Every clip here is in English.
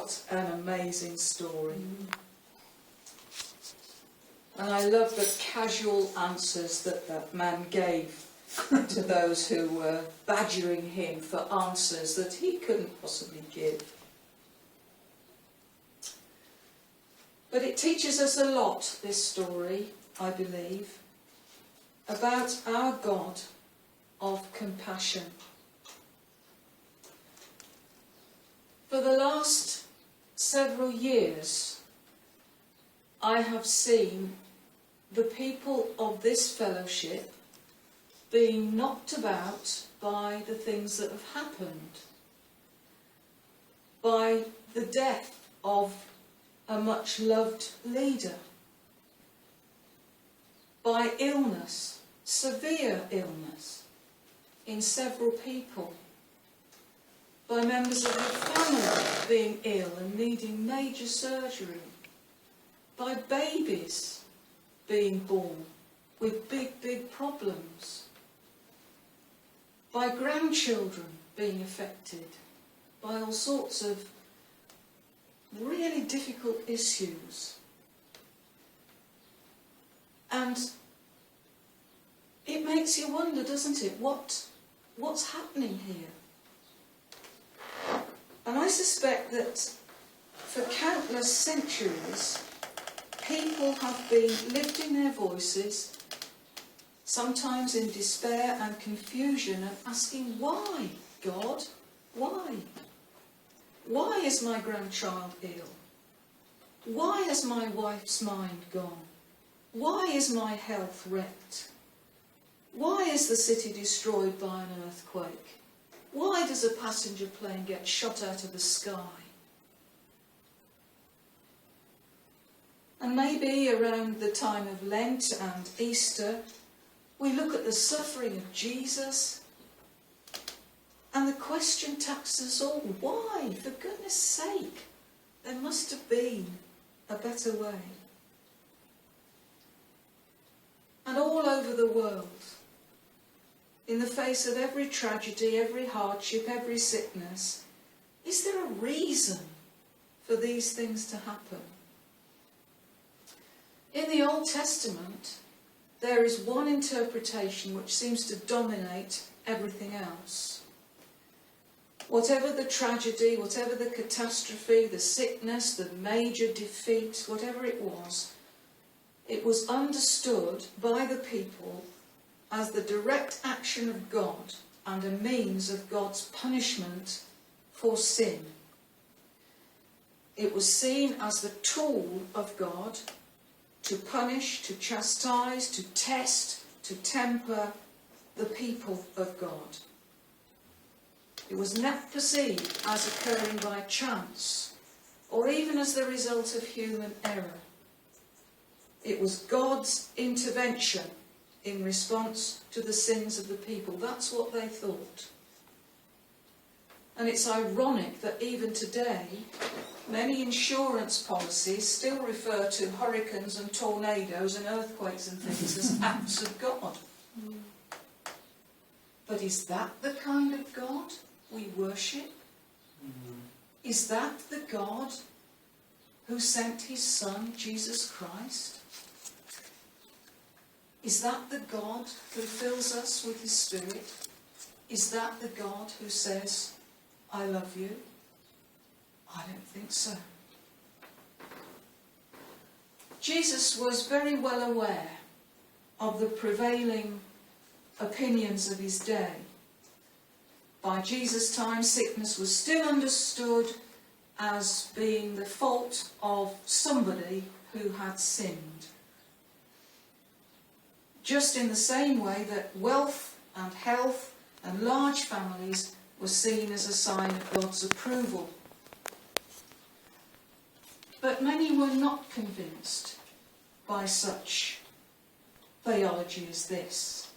What an amazing story. And I love the casual answers that that man gave to those who were badgering him for answers that he couldn't possibly give. But it teaches us a lot, this story, I believe, about our God of compassion. For the last several years, I have seen the people of this fellowship being knocked about by the things that have happened, by the death of a much loved leader, by illness, severe illness in several people, by members of the family being ill and needing major surgery, by babies being born with big problems, by grandchildren being affected, by all sorts of really difficult issues. And it makes you wonder, doesn't it, what's happening here? And I suspect that for countless centuries, people have been lifting their voices, sometimes in despair and confusion, and asking, why, God? Why? Why is my grandchild ill? Why has my wife's mind gone? Why is my health wrecked? Why is the city destroyed by an earthquake? Why does a passenger plane get shot out of the sky? And maybe around the time of Lent and Easter, we look at the suffering of Jesus, and the question taxes us all, why? For goodness sake, there must have been a better way. And all over the world, in the face of every tragedy, every hardship, every sickness, is there a reason for these things to happen? In the Old Testament, there is one interpretation which seems to dominate everything else. Whatever the tragedy, whatever the catastrophe, the sickness, the major defeat, whatever it was understood by the people as the direct action of God and a means of God's punishment for sin. It was seen as the tool of God to punish, to chastise, to test, to temper the people of God. It was not perceived as occurring by chance, or even as the result of human error. It was God's intervention in response to the sins of the people. That's what they thought. And it's ironic that even today, many insurance policies still refer to hurricanes and tornadoes and earthquakes and things as acts of God. But is that the kind of God we worship? Is that the God who sent his Son, Jesus Christ? Is that the God who fills us with his Spirit? Is that the God who says, I love you? I don't think so. Jesus was very well aware of the prevailing opinions of his day. By Jesus' time, sickness was still understood as being the fault of somebody who had sinned. Just in the same way that wealth and health and large families were seen as a sign of God's approval. But many were not convinced by such theology as this.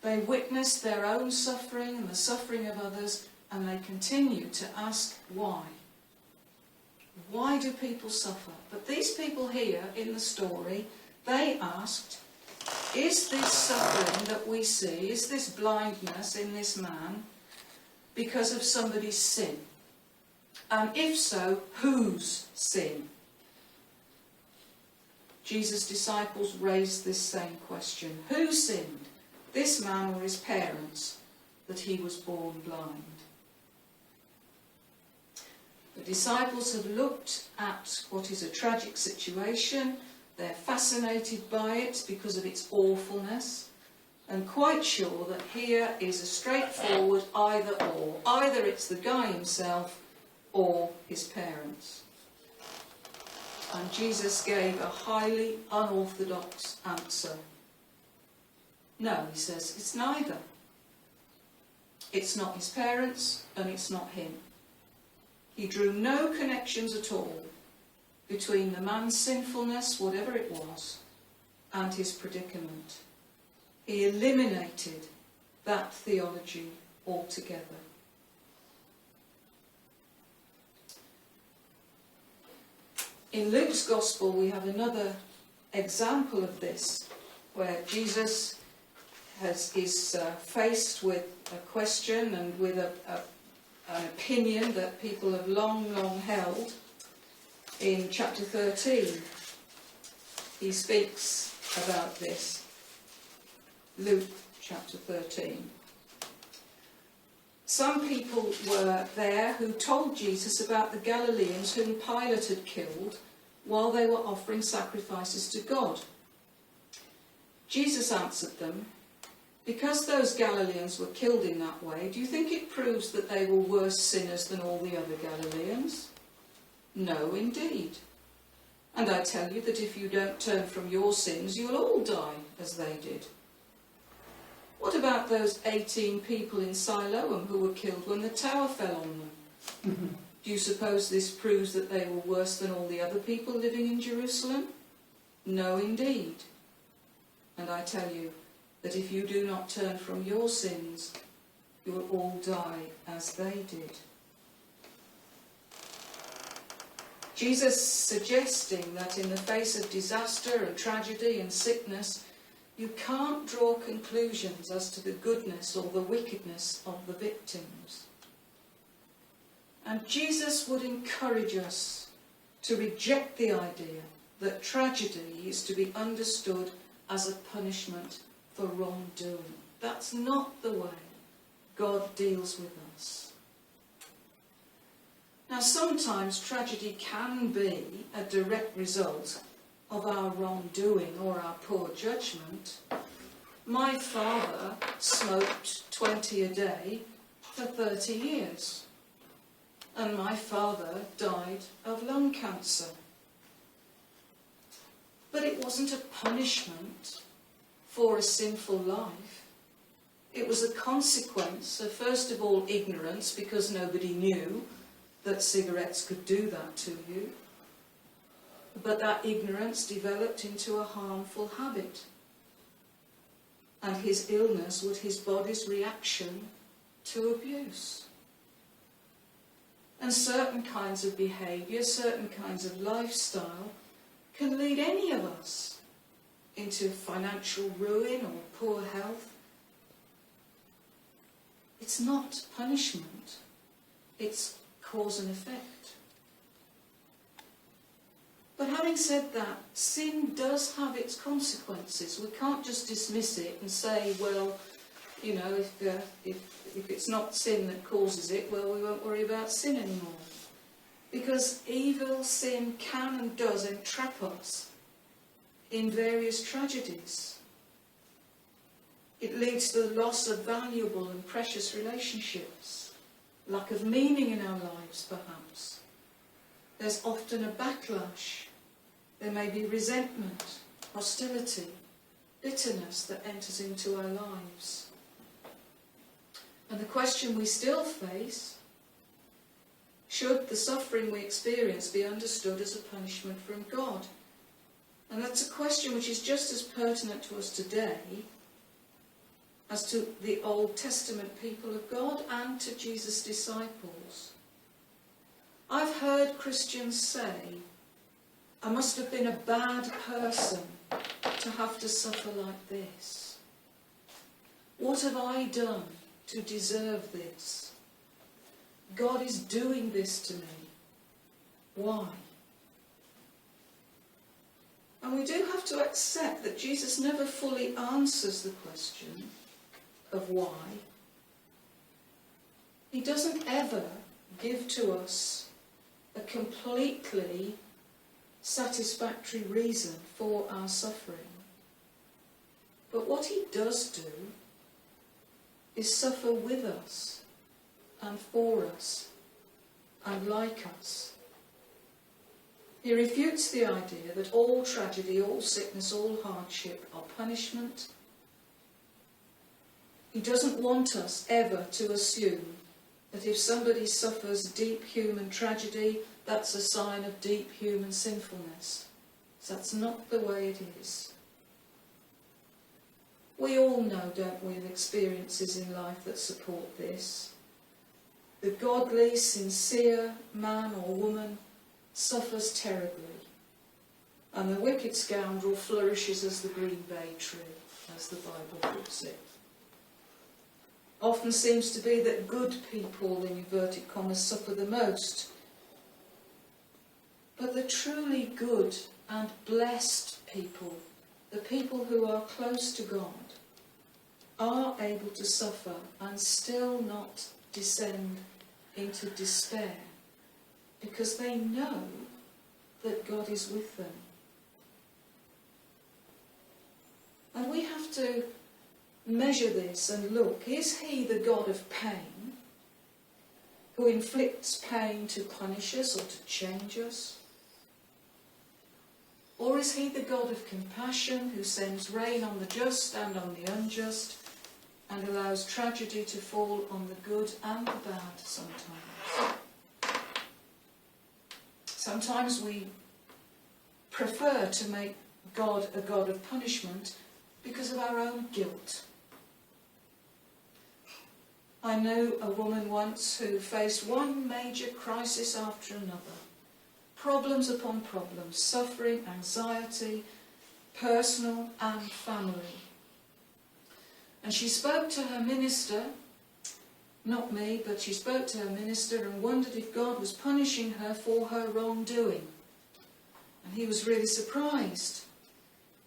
They witnessed their own suffering and the suffering of others, and they continued to ask why. Why do people suffer? But these people here in the story, they asked, is this suffering that we see, is this blindness in this man because of somebody's sin? And if so, whose sin? Jesus' disciples raised this same question. Who sinned, this man or his parents, that he was born blind? The disciples have looked at what is a tragic situation. They're fascinated by it because of its awfulness, and quite sure that here is a straightforward either or. Either it's the guy himself or his parents. And Jesus gave a highly unorthodox answer. No, he says, it's neither. It's not his parents and it's not him. He drew no connections at all between the man's sinfulness, whatever it was, and his predicament. He eliminated that theology altogether. In Luke's Gospel we have another example of this, where Jesus is faced with a question and with an opinion that people have long held. In chapter 13, he speaks about this. Luke chapter 13. Some people were there who told Jesus about the Galileans whom Pilate had killed while they were offering sacrifices to God. Jesus answered them, "Because those Galileans were killed in that way, do you think it proves that they were worse sinners than all the other Galileans? No, indeed. And I tell you that if you don't turn from your sins, you'll all die as they did. What about those 18 people in Siloam who were killed when the tower fell on them? Do you suppose this proves that they were worse than all the other people living in Jerusalem? No, indeed. And I tell you that if you do not turn from your sins, you will all die as they did." Jesus suggesting that in the face of disaster and tragedy and sickness, you can't draw conclusions as to the goodness or the wickedness of the victims. And Jesus would encourage us to reject the idea that tragedy is to be understood as a punishment for wrongdoing. That's not the way God deals with us. Now, sometimes tragedy can be a direct result of our wrongdoing or our poor judgment. My father smoked 20 a day for 30 years, and my father died of lung cancer. But it wasn't a punishment for a sinful life. It was a consequence of, first of all, ignorance, because nobody knew that cigarettes could do that to you. But that ignorance developed into a harmful habit. And his illness was his body's reaction to abuse. And certain kinds of behaviour, certain kinds of lifestyle can lead any of us into financial ruin or poor health. It's not punishment, it's cause and effect. But having said that, sin does have its consequences. We can't just dismiss it and say, well, you know, if it's not sin that causes it, well, we won't worry about sin anymore. Because evil sin can and does entrap us in various tragedies. It leads to the loss of valuable and precious relationships, lack of meaning in our lives, perhaps. There's often a backlash. There may be resentment, hostility, bitterness that enters into our lives. And the question we still face, should the suffering we experience be understood as a punishment from God? And that's a question which is just as pertinent to us today as to the Old Testament people of God and to Jesus' disciples. I've heard Christians say, I must have been a bad person to have to suffer like this. What have I done to deserve this? God is doing this to me. why? And we do have to accept that Jesus never fully answers the question of why. He doesn't ever give to us a completely satisfactory reason for our suffering. But what he does do is suffer with us and for us and like us. He refutes the idea that all tragedy, all sickness, all hardship are punishment. He doesn't want us ever to assume that if somebody suffers deep human tragedy, that's a sign of deep human sinfulness. That's not the way it is. We all know, don't we, of experiences in life that support this. The godly, sincere man or woman suffers terribly, and the wicked scoundrel flourishes as the green bay tree, as the Bible puts it. Often seems to be that good people, in inverted commas, suffer the most. But the truly good and blessed people, the people who are close to God, are able to suffer and still not descend into despair, because they know that God is with them. And we have to measure this and look, is he the God of pain, who inflicts pain to punish us or to change us? Or is he the God of compassion, who sends rain on the just and on the unjust, and allows tragedy to fall on the good and the bad sometimes? Sometimes we prefer to make God a God of punishment because of our own guilt. I knew a woman once who faced one major crisis after another. Problems upon problems, suffering, anxiety, personal and family. And she spoke to her minister, not me, but she spoke to her minister and wondered if God was punishing her for her wrongdoing. And he was really surprised.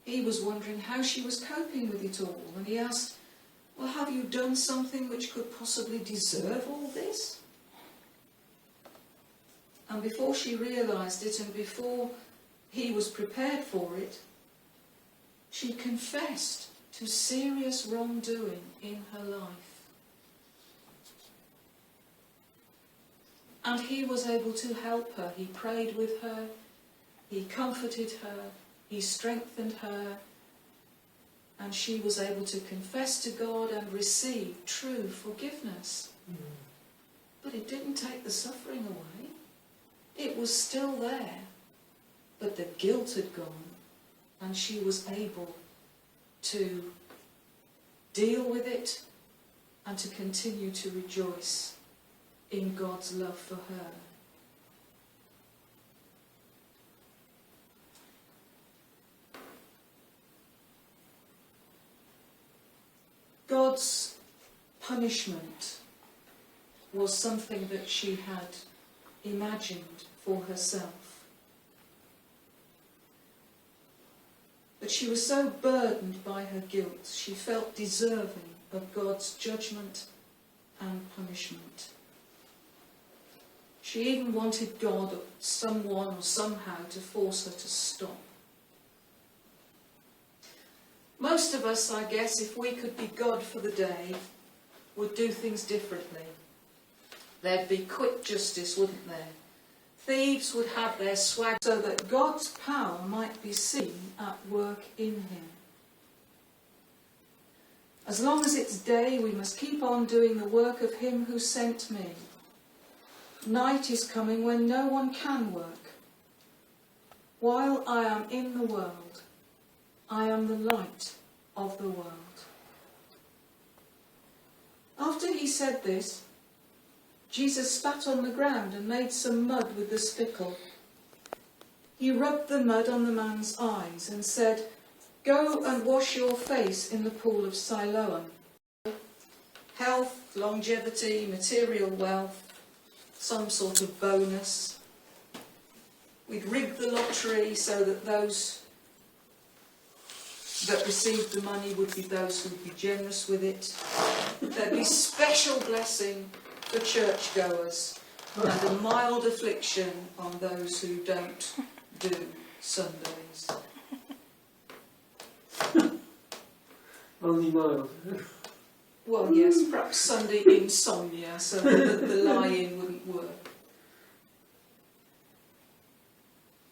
He was wondering how she was coping with it all. And he asked, well, have you done something which could possibly deserve all this? And before she realised it, and before he was prepared for it, she confessed to serious wrongdoing in her life. And he was able to help her. He prayed with her, he comforted her, he strengthened her, and she was able to confess to God and receive true forgiveness. But it didn't take the suffering away. It was still there, but the guilt had gone, and she was able to deal with it and to continue to rejoice in God's love for her. God's punishment was something that she had imagined for herself. But she was so burdened by her guilt, she felt deserving of God's judgment and punishment. She even wanted God or someone or somehow to force her to stop. Most of us, I guess, if we could be God for the day, would do things differently. There'd be quick justice, wouldn't there? Thieves would have their swag so that God's power might be seen at work in him. As long as it's day, we must keep on doing the work of him who sent me. Night is coming when no one can work. While I am in the world, I am the light of the world. After he said this, Jesus spat on the ground and made some mud with the spittle. He rubbed the mud on the man's eyes and said, "Go and wash your face in the pool of Siloam." Health, longevity, material wealth, some sort of bonus. We'd rig the lottery so that those that received the money would be those who would be generous with it. There'd be special blessing for churchgoers and a mild affliction on those who don't do Sundays. Only mild. Well, yes, perhaps Sunday insomnia, so that the lying wouldn't work.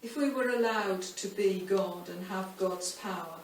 If we were allowed to be God and have God's power,